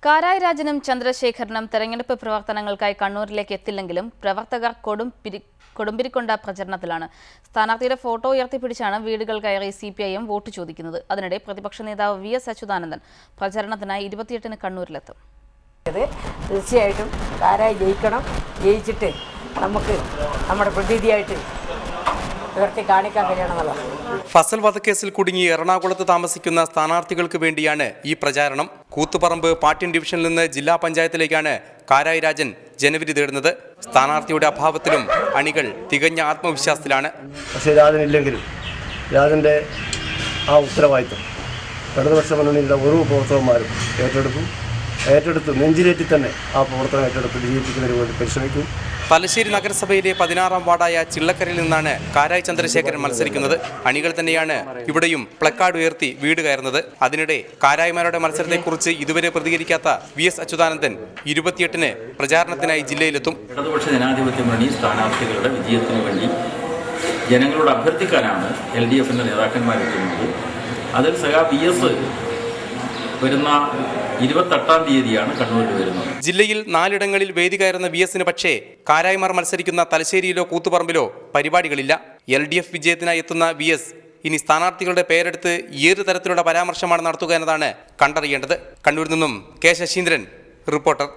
കാരായി രാജനും ചന്ദ്രശേഖരനും തെരഞ്ഞെടുപ്പ് പ്രവർത്തനങ്ങൾക്കായി കണ്ണൂരിലേക്ക് എത്തില്ലെങ്കിലും പ്രവർത്തകർ കൊടുമ്പിരിക്കൊണ്ട പ്രചരണത്തിലാണ്. സ്ഥാനാർത്ഥിയുടെ ഫോട്ടോ ഉയർത്തിപ്പിടിച്ചാണ് വീടുകൾ കയറി CPIM വോട്ട് ചോദിക്കുന്നത്. അതിനിടെ പ്രതിപക്ഷ നേതാവ് VS അച്യുതാനന്ദൻ പ്രചരണത്തിനായി 28-ന് കണ്ണൂരിലെത്തും. തീർച്ചയായിട്ടും കാരായി ജയിക്കണം. ജയിച്ചിട്ട് നമുക്ക് നമ്മുടെ പ്രതീതിയായിട്ട് ഉയർത്തി കാണിക്കാൻ കഴിയണമെന്നുള്ളത്. ഫസൽ വധക്കേസിൽ കുടുങ്ങി എറണാകുളത്ത് താമസിക്കുന്ന സ്ഥാനാർത്ഥികൾക്ക് വേണ്ടിയാണ് ഈ പ്രചാരണം. കൂത്തുപറമ്പ് പാട്യം ഡിവിഷനിൽ നിന്ന് ജില്ലാ പഞ്ചായത്തിലേക്കാണ് കാരായി രാജൻ ജനവിധി തേടുന്നത്. സ്ഥാനാർത്ഥിയുടെ അഭാവത്തിലും അണികൾ തികഞ്ഞ ആത്മവിശ്വാസത്തിലാണ്. പക്ഷേ രാജനില്ലെങ്കിലും രാജൻ്റെ ആ ഉത്തരവാദിത്വം ഇടതുപക്ഷ മുന്നണിയിലുള്ള ഓരോ പ്രവർത്തകന്മാരും ഏറ്റെടുത്ത് നെഞ്ചിലേറ്റി തന്നെ ആ പ്രവർത്തനം ഏറ്റെടുത്ത് വിജയിപ്പിക്കുന്നതിന് വേണ്ടി പരിശ്രമിക്കും. തലശ്ശേരി നഗരസഭയിലെ 16-ാം വാർഡായ ചിള്ളക്കരയിൽ നിന്നാണ് കാരായി ചന്ദ്രശേഖരൻ മത്സരിക്കുന്നത്. അണികൾ തന്നെയാണ് ഇവിടെയും പ്ലക്കാർഡ് ഉയർത്തി വീട് കയറുന്നത്. അതിനിടെ കാരായിമാരുടെ മത്സരത്തെക്കുറിച്ച് ഇതുവരെ പ്രതികരിക്കാത്ത VS അച്യുതാനന്ദൻ 28-ന് പ്രചാരണത്തിനായി ജില്ലയിലെത്തും. ഇടതുപക്ഷ ജനാധിപത്യ മുന്നണി സ്ഥാനാർത്ഥികളുടെ വിജയത്തിനു വേണ്ടി ജനങ്ങളോട് അഭ്യർത്ഥിക്കാനാണ് LDFന്റെ നേതാക്കന്മാരെത്തുന്നത്. അതിൽ VS വരുന്ന 28-ാം തീയതിയാണ് കണ്ണൂരിൽ വരുന്നത്. ജില്ലയിൽ 4 വേദി കയറുന്ന VSന് പക്ഷേ കാരായ്മാർ മത്സരിക്കുന്ന തലശ്ശേരിയിലോ കൂത്തുപറമ്പിലോ പരിപാടികളില്ല. LDF വിജയത്തിനായി എത്തുന്ന VS ഇനി സ്ഥാനാർത്ഥികളുടെ പേരെടുത്ത് ഏത് തരത്തിലുള്ള പരാമർശമാണ് നടത്തുക എന്നതാണ് കണ്ടറിയേണ്ടത്. കണ്ണൂരിൽ നിന്നും K. ശശീന്ദ്രൻ, റിപ്പോർട്ടർ.